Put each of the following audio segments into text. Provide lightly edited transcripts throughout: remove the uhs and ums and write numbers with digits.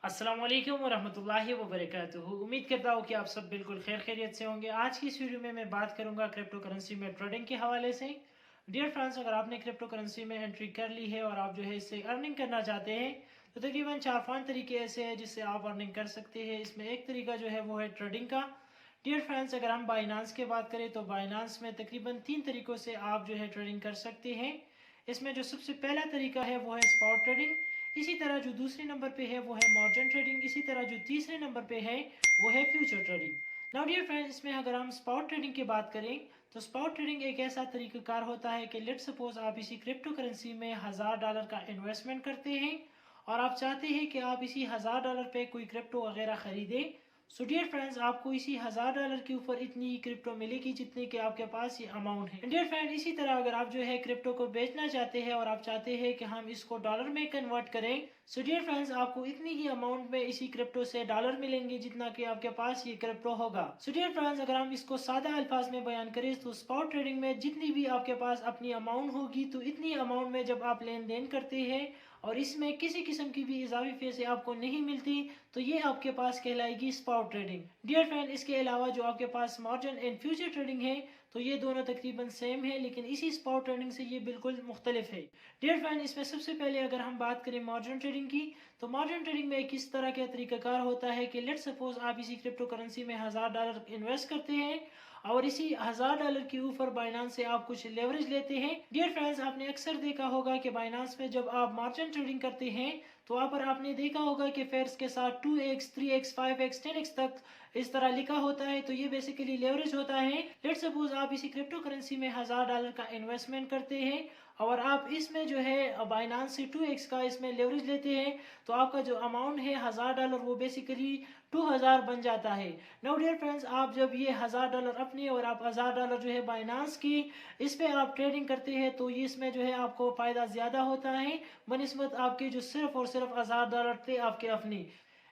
अस्सलाम वालेकुम वरहमतुल्लाहि वबरकातुहू। उम्मीद करता हूँ कि आप सब बिल्कुल खैर खैरियत से होंगे। आज की इस वीडियो में मैं बात करूँगा क्रिप्टो करेंसी में ट्रेडिंग के हवाले से। डियर फ्रेंड्स, अगर आपने क्रिप्टो करेंसी में एंट्री कर ली है और आप जो है इससे अर्निंग करना चाहते हैं तो तकरीबन 4-5 तरीके ऐसे हैं जिससे आप अर्निंग कर सकते हैं। इसमें एक तरीका जो है वो है ट्रेडिंग का। डियर फ्रेंड्स, अगर हम बाइनांस की बात करें तो बाइनांस में तकरीबन 3 तरीकों से आप जो है ट्रेडिंग कर सकते हैं। इसमें जो सबसे पहला तरीका है वो है स्पॉट ट्रेडिंग। इसी तरह जो दूसरे नंबर पे है वो है मार्जिन ट्रेडिंग। इसी तरह जो तीसरे नंबर पे है वो है future trading. Now dear friends, इसमें अगर हम स्पॉट ट्रेडिंग की बात करें तो स्पॉट ट्रेडिंग एक ऐसा तरीकाकार होता है कि लेट सपोज आप इसी क्रिप्टो करेंसी में $1000 का इन्वेस्टमेंट करते हैं और आप चाहते हैं कि आप इसी $1000 पे कोई क्रिप्टो वगैरह खरीदें। सो डियर फ्रेंड्स, आपको इसी $1000 के ऊपर इतनी ही क्रिप्टो मिलेगी जितने के आपके पास ये अमाउंट है। डियर फ्रेंड, इसी तरह अगर आप जो है क्रिप्टो को बेचना चाहते हैं और आप चाहते हैं कि हम इसको डॉलर में कन्वर्ट करें, सो डियर फ्रेंड्स, आपको इतनी ही अमाउंट में इसी क्रिप्टो से डॉलर मिलेंगे जितना कि आपके पास ये क्रिप्टो होगा। सो डियर फ्रेंड्स, अगर हम इसको सादा अल्फाज में बयान करें तो स्पॉट ट्रेडिंग में जितनी भी आपके पास अपनी अमाउंट होगी तो इतनी अमाउंट में जब आप लेन देन करते हैं और इसमें किसी किस्म की भी इजाफी फीस आपको नहीं मिलती तो ये आपके पास कहलाएगी स्पॉट ट्रेडिंग। डियर फ्रेंड, इसके अलावा जो आपके पास मार्जिन एंड फ्यूचर ट्रेडिंग है तो ये दोनों तकरीबन सेम है, लेकिन इसी स्पॉट ट्रेडिंग से ये बिल्कुल मुख्तलिफ है। डियर फ्रेंड, इसमें सबसे पहले अगर हम बात करें मार्जिन ट्रेडिंग की तो मार्जिन ट्रेडिंग में किस तरह का तरीकाकार होता है कि लेट सपोज आप इसी क्रिप्टो करेंसी में $1000 इन्वेस्ट करते हैं और इसी $1000 के ऊपर बाइनांस से आप कुछ लेवरेज लेते हैं। डियर फ्रेंड्स, आपने अक्सर देखा होगा कि बाइनांस में जब आप मार्जिन ट्रेडिंग करते हैं तो वहाँ पर आपने देखा होगा कि फेयर्स के साथ 2x, 3x, 5x, 10x तक इस तरह लिखा होता है, तो ये बेसिकली लेवरेज होता है। लेट सपोज आप इसी क्रिप्टो करेंसी में $1000 का इन्वेस्टमेंट करते हैं और आप इसमें जो है बाइनांस से 2x का इसमें लेवरेज लेते हैं तो आपका जो अमाउंट है $1000 वो बेसिकली 2000 बन जाता है। नाउ डियर फ्रेंड्स, आप जब ये $1000 अपने और आप $1000 जो है बाइनांस की इस पे आप ट्रेडिंग करते हैं तो ये इसमें जो है आपको फायदा ज्यादा होता है बनिस्बत आपके जो सिर्फ और सिर्फ $1000 थे आपके अपने।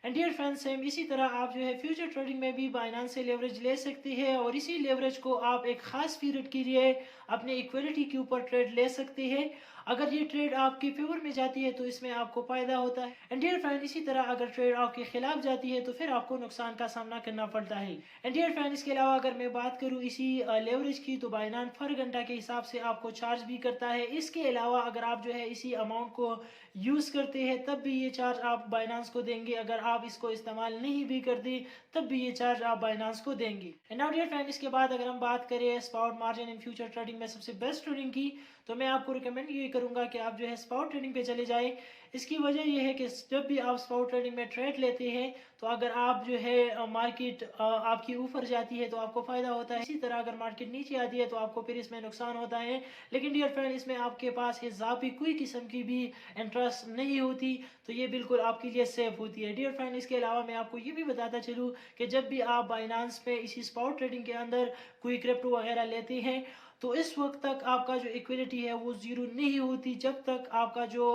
एंड डियर फ्रेंड्स, सेम इसी तरह आप जो है फ्यूचर ट्रेडिंग में भी बाइनांस से लेवरेज ले सकते हैं और इसी लेवरेज को आप एक खास पीरियड के लिए अपने इक्विटी के ऊपर ट्रेड ले सकते हैं। अगर ये ट्रेड आपके फेवर में जाती है तो इसमें आपको फायदा होता है। एंड डियर फ्रेंड, इसी तरह अगर ट्रेड आपके खिलाफ जाती है तो फिर आपको नुकसान का सामना करना पड़ता है। एंड डियर फ्रेंड, इसके अलावा अगर मैं बात करूँ इसी लेवरेज की तो बाइनांस हर घंटा के हिसाब से आपको चार्ज भी करता है। इसके अलावा अगर आप जो है इसी अमाउंट को यूज करते हैं तब भी ये चार्ज आप बाइनांस को देंगे, अगर आप इसको इस्तेमाल नहीं भी करते तब भी ये चार्ज आप बाइनांस को देंगे। एंड नाउ डियर फ्रेंड, इसके बाद अगर हम बात करें spot margin in future trading में सबसे बेस्ट ट्रेडिंग की तो मैं आपको रिकमेंड ये करूंगा कि आप जो है स्पॉट ट्रेडिंग पे चले जाएं। इसकी वजह यह है कि जब भी आप स्पॉट ट्रेडिंग में ट्रेड लेते हैं तो अगर आप जो है मार्केट आपकी ऊपर जाती है तो आपको फायदा होता है, इसी तरह अगर मार्केट नीचे आती है तो आपको फिर इसमें नुकसान होता है। लेकिन डियर फ्रेंड, इसमें आपके पास इजाफी कोई किस्म की भी इंटरेस्ट नहीं होती तो ये बिल्कुल आपके लिए सेफ होती है। डियर फ्रेंड, इसके अलावा मैं आपको ये भी बताता चलूँ कि जब भी आप बाइनांस पे इसी स्पॉट ट्रेडिंग के अंदर कोई क्रिप्टो वगैरह लेते हैं तो इस वक्त तक आपका जो इक्विलिटी है वो जीरो नहीं होती जब तक आपका जो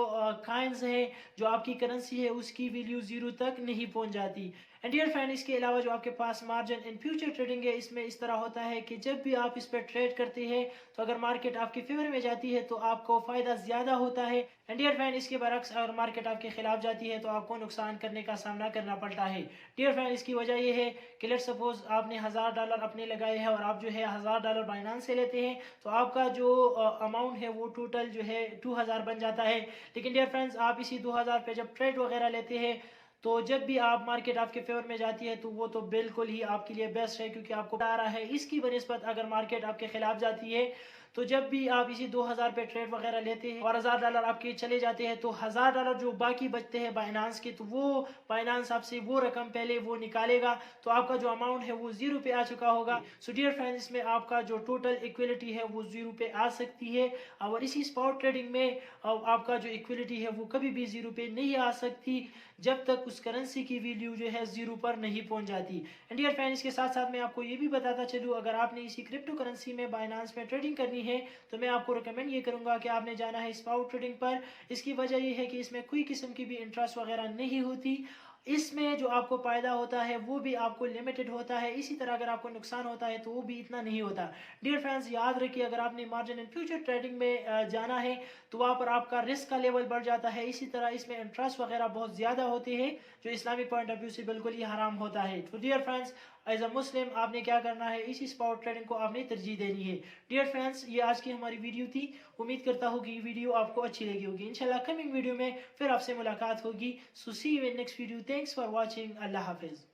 काइंस है, जो आपकी करेंसी है, उसकी वैल्यू जीरो तक नहीं पहुंच जाती। एंड डियर फ्रेंड, इसके अलावा जो आपके पास मार्जिन इन फ्यूचर ट्रेडिंग है इसमें इस तरह होता है कि जब भी आप इस पर ट्रेड करते हैं तो अगर मार्केट आपके फेवर में जाती है तो आपको फायदा ज्यादा होता है। एंड डियर फ्रेंड, इसके बरक्स अगर मार्केट आपके खिलाफ जाती है तो आपको नुकसान करने का सामना करना पड़ता है। डियर फ्रेंड, इसकी वजह यह है कि लेट सपोज आपने $1000 अपने लगाए हैं और आप जो है $1000 बाइनांस से लेते हैं तो आपका जो अमाउंट है वो टोटल जो है 2000 बन जाता है। लेकिन डियर फ्रेंड्स, आप इसी 2000 पे जब ट्रेड वगैरह लेते हैं तो जब भी आप मार्केट आपके फेवर में जाती है तो वो तो बिल्कुल ही आपके लिए बेस्ट है क्योंकि आपको आ रहा है। इसकी बनिस्बत अगर मार्केट आपके खिलाफ जाती है तो जब भी आप इसी 2000 पे ट्रेड वगैरह लेते हैं और $1000 आपके चले जाते हैं तो $1000 जो बाकी बचते हैं बाइनांस के तो वो बाइनांस आपसे वो रकम पहले वो निकालेगा तो आपका जो अमाउंट है वो जीरो पे आ चुका होगा। सो डियर फ्रेंड्स, इसमें आपका जो टोटल इक्विलिटी है वो जीरो पे आ सकती है और इसी स्पॉट ट्रेडिंग में आपका जो इक्विलिटी है वो कभी भी जीरो पे नहीं आ सकती जब तक उस करेंसी की वैल्यू जो है जीरो पर नहीं पहुंच जाती। एंड डियर फ्रेंड्स, के साथ साथ मैं आपको ये भी बताता चलूँ अगर आपने इसी क्रिप्टो करेंसी में बाइनांस में ट्रेडिंग करनी है तो मैं आपको रिकमेंड ये करूंगा कि आपने जाना है स्पॉट ट्रेडिंग पर। इसकी वजह यह है कि इसमें कोई किस्म की भी इंटरेस्ट वगैरह नहीं होती اس میں جو آپ کو فائدہ ہوتا ہے وہ بھی آپ کو لمیٹڈ ہوتا ہے، اسی طرح اگر آپ کو نقصان ہوتا ہے تو وہ بھی اتنا نہیں ہوتا۔ ڈیئر فرینڈز، یاد رکھیے اگر آپ نے مارجن ان فیوچر ٹریڈنگ میں جانا ہے تو وہاں پر آپ کا رسک کا لیول بڑھ جاتا ہے، اسی طرح اس میں انٹرسٹ وغیرہ بہت زیادہ ہوتے ہیں جو اسلامی پوائنٹ آف ویو سے بالکل ہی حرام ہوتا ہے۔ تو ڈیئر فرینڈز، ایز اے مسلم آپ نے کیا کرنا ہے، اسی اسپاٹ ٹریڈنگ کو آپ نے ترجیح دینی ہے۔ ڈیئر فرینڈز، یہ آج کی ہماری ویڈیو تھی، امید کرتا ہوں کہ یہ ویڈیو آپ کو اچھی لگی ہوگی۔ انشاءاللہ کمنگ ویڈیو میں پھر آپ سے ملاقات ہوگی۔ So see you in next video. Thanks for watching. اللہ حافظ۔